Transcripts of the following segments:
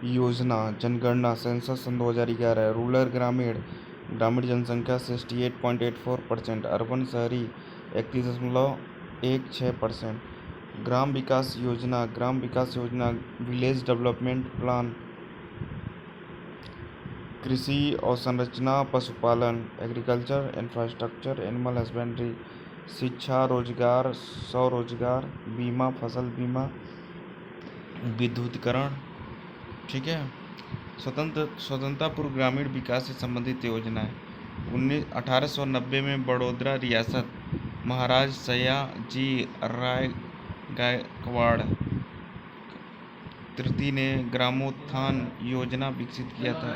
योजना जनगणना सेंसस सन 2011, रूरल ग्रामीण ग्रामीण जनसंख्या 68.84%, अर्बन शहरी 31.16%, ग्राम विकास योजना विलेज डेवलपमेंट प्लान, कृषि अवसंरचना पशुपालन एग्रीकल्चर इंफ्रास्ट्रक्चर एनिमल हस्बेंड्री, शिक्षा रोजगार स्वरोजगार बीमा फसल बीमा विद्युतीकरण। ठीक है। स्वतंत्रता पूर्व ग्रामीण विकास से संबंधित योजनाएं 1890 में बड़ौदा रियासत महाराज सयाजी राय गायकवाड़ तृतीय ने ग्रामोत्थान योजना विकसित किया था।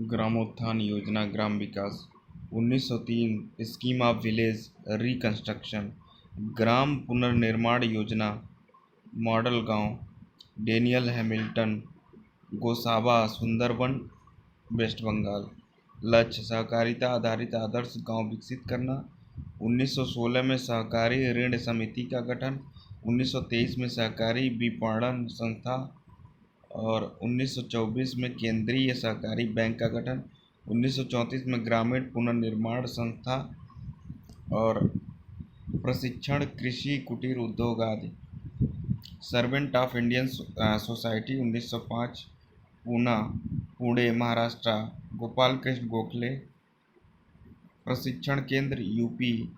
ग्रामोत्थान योजना ग्राम विकास 1903, स्कीम ऑफ विलेज रिकंस्ट्रक्शन, ग्राम पुनर्निर्माण योजना मॉडल गांव, डेनियल हैमिल्टन गोसाबा सुंदरबन वेस्ट बंगाल। लक्ष्य सहकारिता आधारित आदर्श गांव विकसित करना। 1916 में सहकारी ऋण समिति का गठन, 1923 में सहकारी विपणन संस्था और 1924 में केंद्रीय सहकारी बैंक का गठन, 1934 में ग्रामीण पुनर्निर्माण संस्था और प्रशिक्षण कृषि कुटीर उद्योग आदि। Servant of Indian society 1905 Pune Maharashtra Gopal Krishna Gokhale. प्रशिक्षण केंद्र यूपी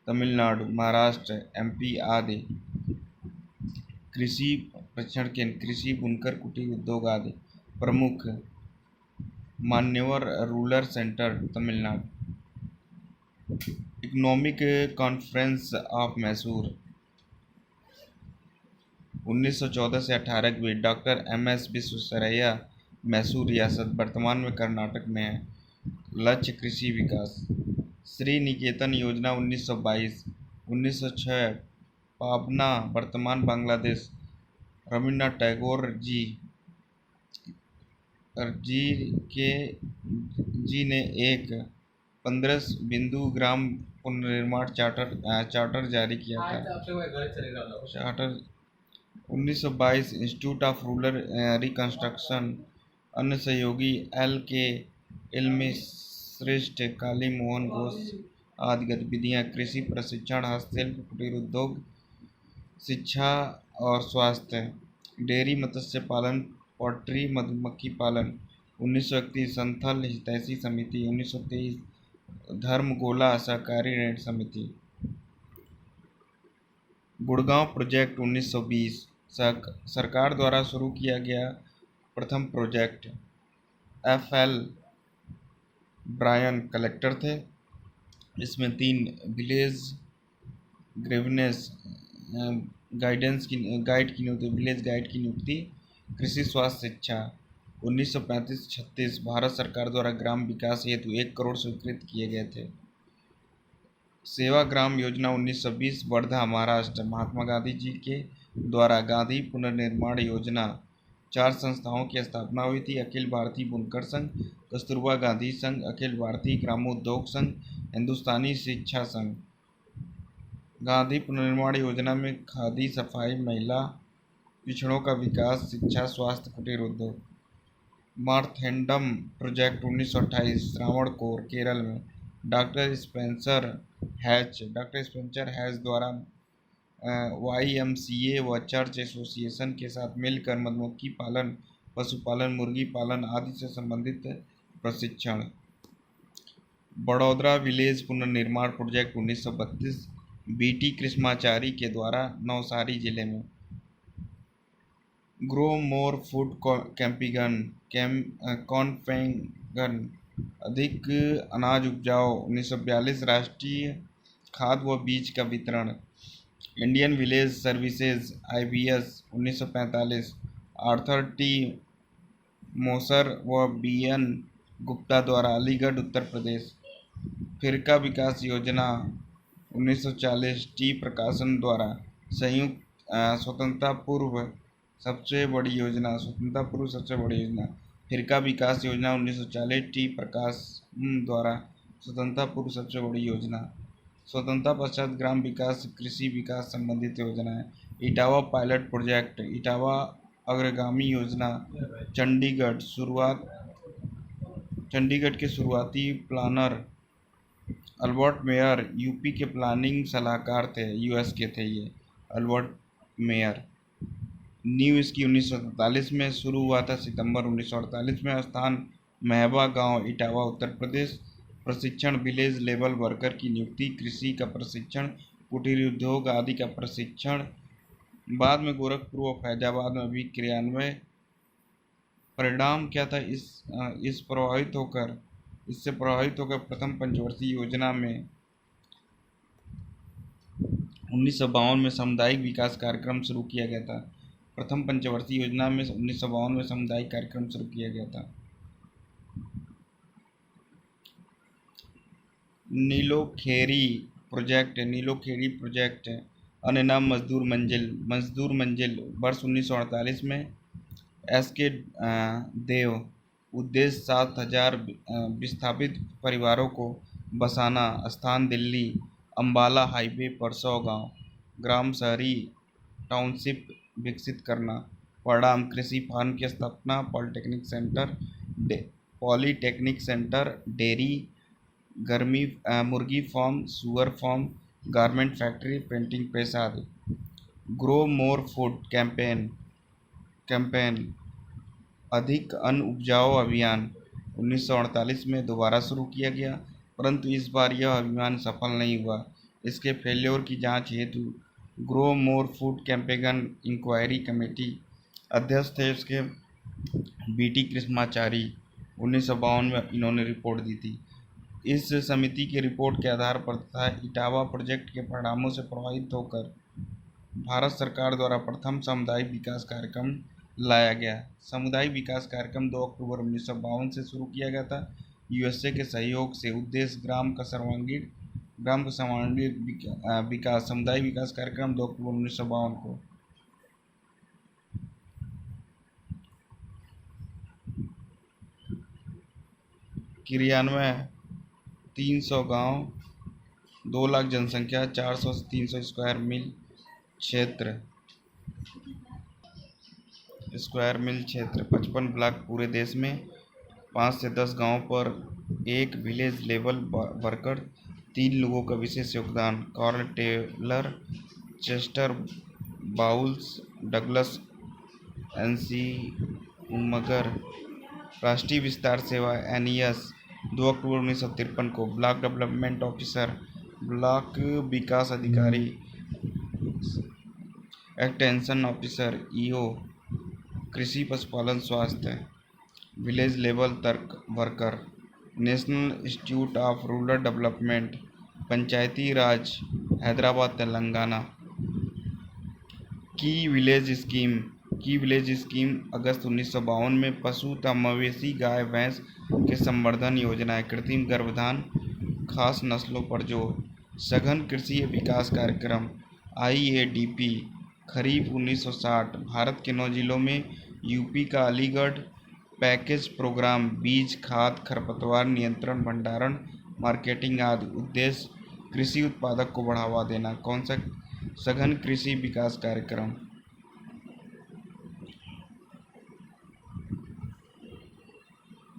तमिलनाडु महाराष्ट्र एमपी आदि। कृषि प्रशिक्षण केंद्र कृषि बुनकर कुटीर उद्योग आदि। प्रमुख मान्यवर rural centre Tamil Nadu. Economic conference of Mysore 1914 से 18 के बीच। डॉक्टर एमएस विश्वेश्वरैया मैसूर रियासत वर्तमान में कर्नाटक में है। लक्ष्य कृषि विकास। श्री निकेतन योजना 1922, 1906 पाबना वर्तमान बांग्लादेश। रविन्द्रनाथ टैगोर जी ने एक 15 बिंदु ग्राम पुनर्निर्माण चार्टर जारी किया था। Charter 1922 institute of rural reconstruction. अन्य सहयोगी एल के इल्मीश्रेष्ठ काली मोहन घोष आदि गतिविधियां। कृषि प्रशिक्षण हस्तशिल्प कुटीर उद्योग शिक्षा और स्वास्थ्य। डेयरी मत्स्य पालन पोल्ट्री मधुमक्खी पालन 1931 संथल हितैषी समिति 1923 धर्मगोला सहकारी ऋण समिति। गुड़गांव प्रोजेक्ट 1920 सरकार द्वारा शुरू किया गया प्रथम प्रोजेक्ट। एफ.एल. ब्रायन कलेक्टर थे। इसमें 3 विलेज ग्रीवनेस गाइड की नियुक्ति। कृषि स्वास्थ्य शिक्षा 1935-36 भारत सरकार द्वारा ग्राम विकास हेतु 1 करोड़ स्वीकृत किए गए थे। सेवाग्राम योजना 1920 वर्धा महाराष्ट्र महात्मा गांधी जी के द्वारा गांधी पुनर्निर्माण योजना। 4 संस्थाओं की स्थापना हुई थी। अखिल भारतीय बुनकर संघ, कस्तूरबा गांधी संघ, अखिल भारतीय ग्रामोद्योग संघ, हिंदुस्तानी शिक्षा संघ। गांधी पुनर्निर्माण योजना में खादी सफाई महिला पिछड़ों का विकास शिक्षा स्वास्थ्य कुटीर उद्योग। मार्थेंडम प्रोजेक्ट 1928 त्रावणकोर केरल में डॉक्टर स्पेंसर हैच द्वारा YMCA व चर्च एसोसिएशन के साथ मिलकर मधुमक्खी पालन पशुपालन मुर्गी पालन आदि से संबंधित प्रशिक्षण। बड़ौदा विलेज पुनर्निर्माण प्रोजेक्ट 1932 BT कृष्णाचारी के द्वारा नवसारी जिले में। ग्रो मोर फूड कॉन्फेगन अधिक अनाज उपजाओ 1942 राष्ट्रीय खाद व बीज का वितरण। Indian village services IVS 1945 Arthur T Moser व BN गुप्ता द्वारा अलीगढ़ उत्तर प्रदेश। फिरका विकास योजना 1940 टी प्रकाशन द्वारा संयुक्त स्वतंत्रता पूर्व सबसे बड़ी योजना। फिरका विकास योजना 1940 टी प्रकाशन द्वारा स्वतंत्रता पूर्व सबसे बड़ी योजना। स्वतंत्रता पश्चात ग्राम विकास कृषि विकास संबंधित योजनाएं। इटावा पायलट प्रोजेक्ट इटावा अग्रगामी योजना चंडीगढ़ के शुरुआती प्लानर अल्बर्ट मेयर यूपी के प्लानिंग सलाहकार थे, यूएस के थे ये अल्बर्ट मेयर। न्यू इसकी 1943 में शुरू हुआ था, सितंबर 1948 में। स्थान महबा गांव, इटावा, उत्तर प्रदेश। प्रशिक्षण विलेज लेवल वर्कर की नियुक्ति, कृषि का प्रशिक्षण, कुटीर उद्योग आदि का प्रशिक्षण। बाद में गोरखपुर व फैजाबाद में भी क्रियान्वयन। परिणाम क्या था? इससे प्रभावित होकर प्रथम पंचवर्षीय योजना में 1952 में सामुदायिक विकास कार्यक्रम शुरू किया गया था। प्रथम पंचवर्षीय योजना में 1952 में सामुदायिक कार्यक्रम शुरू किया गया था। नीलोखेड़ी प्रोजेक्ट अन्य नाम मजदूर मंजिल वर्ष 1948 में। एस.के. देव, उद्देश्य 7,000 विस्थापित परिवारों को बसाना। स्थान दिल्ली, अम्बाला हाईवे पर 100 गाँव, ग्राम शहरी टाउनशिप विकसित करना। परिणाम कृषि फार्म की स्थापना, पॉलीटेक्निक सेंटर, डेयरी, मुर्गी फार्म, सुअर farm, garment factory, printing press आदि। ग्रो मोर फूड कैंपेन अधिक अन्न उपजाओ अभियान 1948 में दोबारा शुरू किया गया, परंतु इस बार यह अभियान सफल नहीं हुआ। इसके फेल्योर की जांच हेतु grow more food campaign inquiry committee अध्यक्ष थे इसके बीटी कृष्णाचारी। 1952 में इन्होंने रिपोर्ट दी थी। इस समिति की रिपोर्ट के आधार पर तथा इटावा प्रोजेक्ट के परिणामों से प्रभावित होकर भारत सरकार द्वारा प्रथम सामुदायिक विकास कार्यक्रम लाया गया। सामुदायिक विकास कार्यक्रम 2 अक्टूबर 1952 से शुरू किया गया था, यूएसए के सहयोग से। उद्देश्य ग्राम का सर्वांगीण विकास। सामुदायिक विकास कार्यक्रम 2 अक्टूबर 1952 को। क्रियान्वयन 300 गांव, 2 लाख जनसंख्या, 400 से 300 स्क्वायर मील क्षेत्र, 55 ब्लॉक पूरे देश में, 5 से 10 गांव पर एक विलेज लेवल वर्कर, 3 लोगों का विशेष योगदान। Carl Taylor, Chester Bowles, Douglas Ensminger. राष्ट्रीय विस्तार सेवा एनईएस 2 अक्टूबर 1953 को। ब्लॉक डेवलपमेंट ऑफिसर, ब्लॉक विकास अधिकारी, एक्सटेंशन ऑफिसर ईओ, कृषि पशुपालन स्वास्थ्य, विलेज लेवल तर्क worker, national institute of rural development, Panchayati Raj, Hyderabad Telangana. की विलेज स्कीम अगस्त 1952 में। पशु तथा मवेशी, गाय भैंस के संवर्धन योजना है। कृत्रिम गर्भधान, खास नस्लों पर जोर। सघन कृषि विकास कार्यक्रम IADP खरीफ 1960। भारत के 9 जिलों में यूपी का अलीगढ़ पैकेज प्रोग्राम, बीज, खाद, खरपतवार नियंत्रण, भंडारण, मार्केटिंग आदि। उद्देश्य कृषि उत्पादक को बढ़ावा देना। कौन सा? सघन कृषि विकास कार्यक्रम।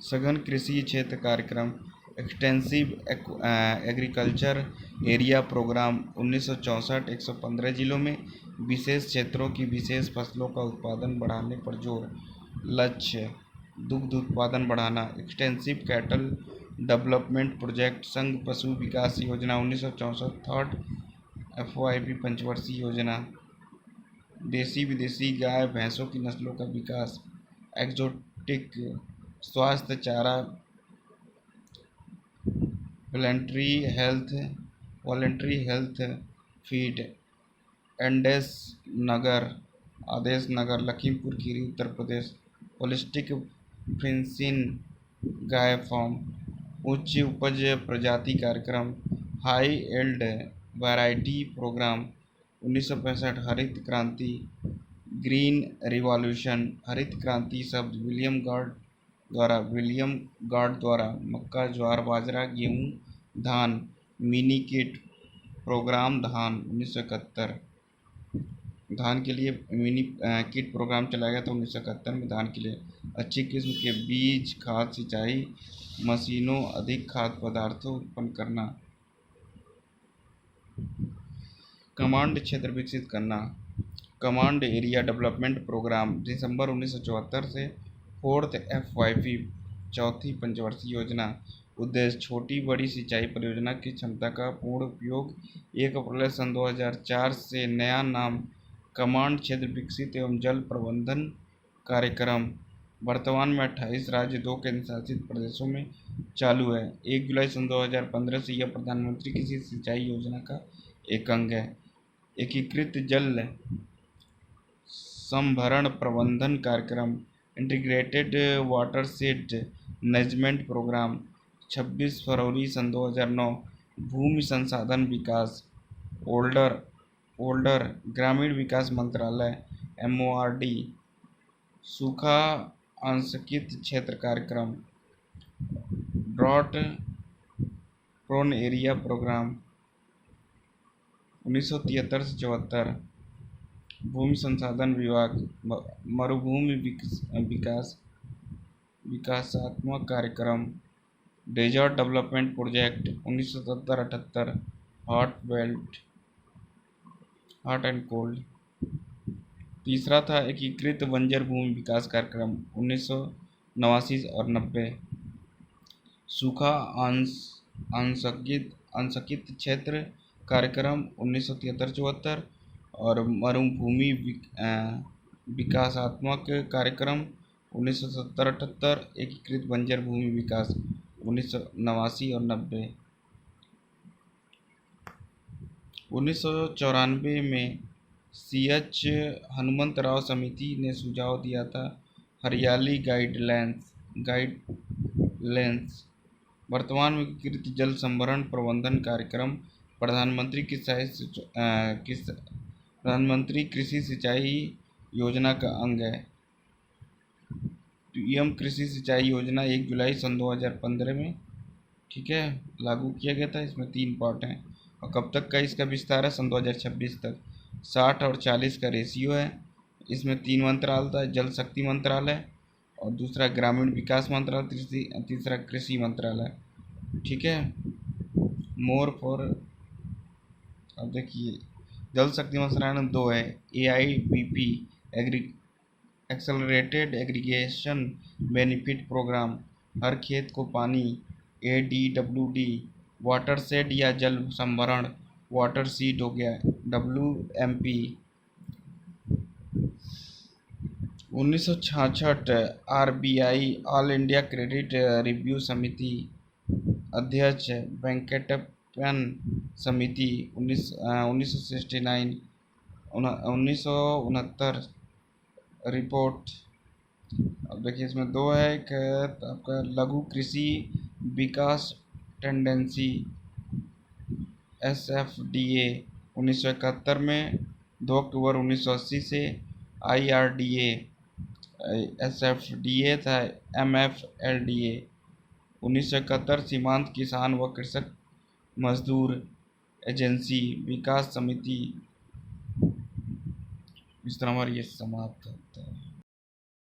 सघन कृषि क्षेत्र कार्यक्रम, एक्सटेंसिव एग्रीकल्चर एरिया प्रोग्राम 1964। 115 जिलों में विशेष क्षेत्रों की विशेष फसलों का उत्पादन बढ़ाने पर जोर। लक्ष्य दुग्ध उत्पादन बढ़ाना। एक्सटेंसिव कैटल डेवलपमेंट प्रोजेक्ट, संघ पशु विकास योजना 1964। थर्ड FYP पंचवर्षीय योजना। देसी विदेशी गाय भैंसों की नस्लों का विकास। एक्जोटिक स्वास्थ्य चारा, वॉलंटरी हेल्थ फीड। आदेश नगर लखीमपुर खीरी उत्तर प्रदेश। होलिस्टिक फ्रिंसिन गाय फार्म। उच्च उपज प्रजाति कार्यक्रम, हाई एल्ड वैरायटी प्रोग्राम 1965। हरित क्रांति, ग्रीन रिवॉल्यूशन। हरित क्रांति शब्द विलियम गार्ड द्वारा मक्का, ज्वार, बाजरा, गेहूं, धान। मिनी किट प्रोग्राम धान 1971। धान के लिए मिनी किट प्रोग्राम चलाया गया था 1971 में। धान के लिए अच्छी किस्म के बीज, खाद, सिंचाई मशीनों, अधिक खाद्य पदार्थों उत्पन्न करना। कमांड क्षेत्र विकसित करना। कमांड एरिया डेवलपमेंट प्रोग्राम दिसंबर 1974 से फोर्थ FYP चौथी पंचवर्षीय योजना। उद्देश्य छोटी बड़ी सिंचाई परियोजना की क्षमता का पूर्ण उपयोग। 1 अप्रैल सन 2004 से नया नाम कमांड क्षेत्र विकसित एवं जल प्रबंधन कार्यक्रम। वर्तमान में 28 राज्य, 2 केंद्र शासित प्रदेशों में चालू है। 1 जुलाई सन 2015 से यह प्रधानमंत्री कृषि सिंचाई योजना का एक अंग है। एकीकृत जल संभरण प्रबंधन कार्यक्रम इंटीग्रेटेड वाटरशेड मैनेजमेंट प्रोग्राम 26 फरवरी सन 2009। भूमि संसाधन विकास ओल्डर ग्रामीण विकास मंत्रालय MORD। सूखा आंशिक क्षेत्र कार्यक्रम ड्रॉट प्रोन एरिया प्रोग्राम 1973 से 74। भूमि संसाधन विभाग मरुभूमि विकासात्मक कार्यक्रम desert development project 1970-78। Hot and cold. तीसरा था एकीकृत बंजर भूमि विकास कार्यक्रम 1989 और 90। सूखा आंशिक क्षेत्र कार्यक्रम 1973-74 और मरुभूमि विकासात्मक कार्यक्रम 1970-78। एकीकृत बंजर भूमि विकास 1989 और 90। 1994 में CH हनुमंतराव समिति ने सुझाव दिया था हरियाली गाइडलाइंस। वर्तमान में एकीकृत जल संभरण प्रबंधन कार्यक्रम प्रधानमंत्री कृषि सिंचाई योजना का अंग है। PM कृषि सिंचाई योजना 1 जुलाई सन 2015 में लागू किया गया था। इसमें 3 पार्ट हैं और कब तक का इसका विस्तार है? सन 2026 तक। 60 और 40 का रेशियो है। इसमें 3 मंत्रालय था, जल शक्ति मंत्रालय और दूसरा ग्रामीण विकास मंत्रालय, तीसरा कृषि मंत्रालय। अब देखिए जल शक्ति मंत्रालय में 2 है, AIBP accelerated aggregation benefit programme, हर खेत को पानी। ADWD वाटरशेड या जल संभरण, वाटर सीड हो गया। WMP 1966 RBI all India credit review समिति अध्यक्ष वेंकटप्पन समिति 1969 रिपोर्ट। अब देखिए इसमें 2 है, एक आपका लघु कृषि विकास टेंडेंसी SFDA 1971 में। 2 अक्टूबर 1980 से IRDA SFDA था MFLDA 1971। सीमांत किसान व कृषक मजदूर एजेंसी विकास समिति। इस तरह हमारी ये समाप्त होता है।